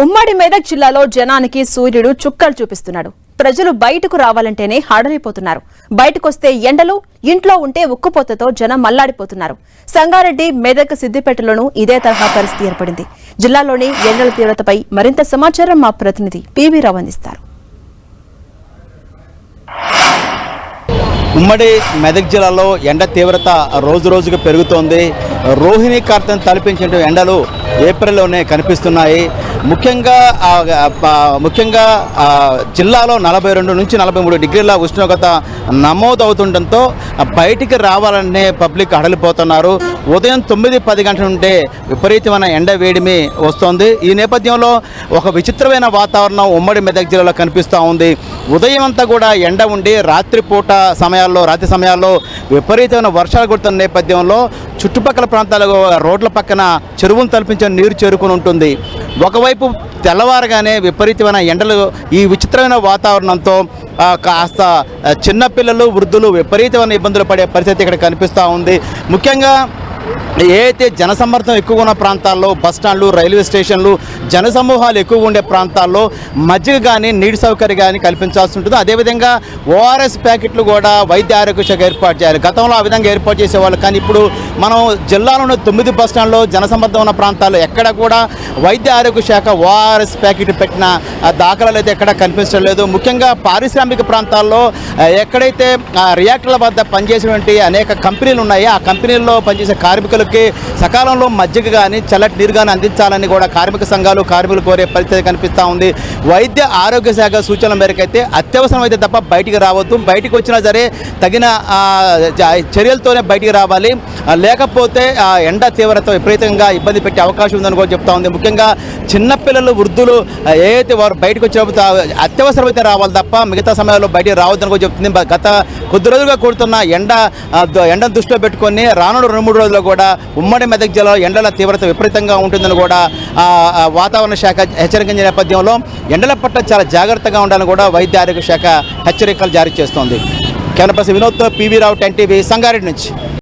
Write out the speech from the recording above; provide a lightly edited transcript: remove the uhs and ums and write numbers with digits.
ఉమ్మడి మెదక్ జిల్లాలో జనానికి సూర్యుడు చుక్కలు చూపిస్తున్నాడు. ప్రజలు బయటకు రావాలంటేనే హడలిపోతున్నారు. బయటకొస్తే ఎండలు, ఇంట్లో ఉంటే ఉక్కుపోతతో జనం మల్లాడిపోతున్నారు. సంగారెడ్డి, మెదక్, సిద్దిపేటలోనూ ఇదే తరహా పరిస్థితి ఏర్పడింది. జిల్లాలోని ఎండల తీవ్రతపై మరింత సమాచారం మా ప్రతినిధి పివి రావు అందిస్తారు. ఉమ్మడి మెదక్ జిల్లాలో ఎండ తీవ్రత రోజు రోజుకు పెరుగుతోంది. రోహిణి కార్తెను తలపించే ఎండలు ఏప్రిల్లోనే కనిపిస్తున్నాయి. ముఖ్యంగా జిల్లాలో 42 నుంచి 43 డిగ్రీల ఉష్ణోగ్రత నమోదవుతుండటంతో బయటికి రావాలనే పబ్లిక్ హడలిపోతున్నారు. ఉదయం 9-10 గంటల నుండే విపరీతమైన ఎండ వేడిమి వస్తోంది. ఈ నేపథ్యంలో ఒక విచిత్రమైన వాతావరణం ఉమ్మడి మెదక్ జిల్లాలో కనిపిస్తూ ఉంది. ఉదయం అంతా కూడా ఎండ ఉండి రాత్రి సమయాల్లో విపరీతమైన వర్షాలు కుడుతున్న నేపథ్యంలో చుట్టుపక్కల ప్రాంతాలకు రోడ్ల పక్కన చెరువును తలపించే నీరు చేరుకుని ఉంటుంది. ఒకవైపు తెల్లవారగానే విపరీతమైన ఎండలు, ఈ విచిత్రమైన వాతావరణంతో కాస్త చిన్నపిల్లలు, వృద్ధులు విపరీతమైన ఇబ్బందులు పడే పరిస్థితి ఇక్కడ కనిపిస్తూ ఉంది. ముఖ్యంగా ఏదైతే జనసమ్మర్దం ఎక్కువ ఉన్న ప్రాంతాల్లో, బస్టాండ్లు, రైల్వే స్టేషన్లు, జనసమూహాలు ఎక్కువ ఉండే ప్రాంతాల్లో మజ్జిగ కానీ నీటి సౌకర్యం కానీ కల్పించాల్సి ఉంటుంది. అదేవిధంగా ఓఆర్ఎస్ ప్యాకెట్లు కూడా వైద్య ఆరోగ్య శాఖ ఏర్పాటు చేయాలి. గతంలో ఆ విధంగా ఏర్పాటు చేసేవాళ్ళు, కానీ ఇప్పుడు మనం జిల్లాలోని 9 బస్టాండ్లో జనసమ్మర్దం ఉన్న ప్రాంతాల్లో ఎక్కడ కూడా వైద్య ఆరోగ్య శాఖ ఓఆర్ఎస్ ప్యాకెట్ పెట్టిన దాఖలాలు అయితే ఎక్కడా కనిపించడం లేదు. ముఖ్యంగా పారిశ్రామిక ప్రాంతాల్లో ఎక్కడైతే రియాక్టర్ల వద్ద పనిచేసేటువంటి అనేక కంపెనీలు ఉన్నాయో ఆ కంపెనీల్లో పనిచేసే కార్మికులకి సకాలంలో మజ్జిగ కానీ చల్లటి నీరు కానీ అందించాలని కూడా కార్మిక సంఘాలు, కార్మికులు కోరే పరిస్థితి కనిపిస్తూ ఉంది. వైద్య ఆరోగ్య శాఖ సూచనల మేరకు అయితే అత్యవసరం అయితే తప్ప బయటికి రావద్దు. బయటికి వచ్చినా సరే తగిన చర్యలతోనే బయటికి రావాలి. లేకపోతే ఎండ తీవ్రత విపరీతంగా ఇబ్బంది పెట్టే అవకాశం ఉందని కూడా చెప్తా ఉంది. ముఖ్యంగా చిన్నపిల్లలు, వృద్ధులు ఏదైతే వారు బయటకు వచ్చినప్పుడు అత్యవసరమైతే రావాలి తప్ప మిగతా సమయాల్లో బయటికి రావద్దని కూడా చెప్తుంది. గత కొద్ది రోజులుగా కూడుతున్న ఎండను దృష్టిలో పెట్టుకొని రానున్న 2-3 రోజుల్లో కూడా ఉమ్మడి మెదక్ జిల్లాలో ఎండల తీవ్రత విపరీతంగా ఉంటుందని కూడా వాతావరణ శాఖ హెచ్చరిక నేపథ్యంలో ఎండల పట్ల చాలా జాగ్రత్తగా ఉండాలని కూడా వైద్య ఆరోగ్య శాఖ హెచ్చరికలు జారీ చేస్తోంది. కెమెరా పర్సన్ వినోద్తో పివి రావు, 10 టీవీ, సంగారెడ్డి నుంచి.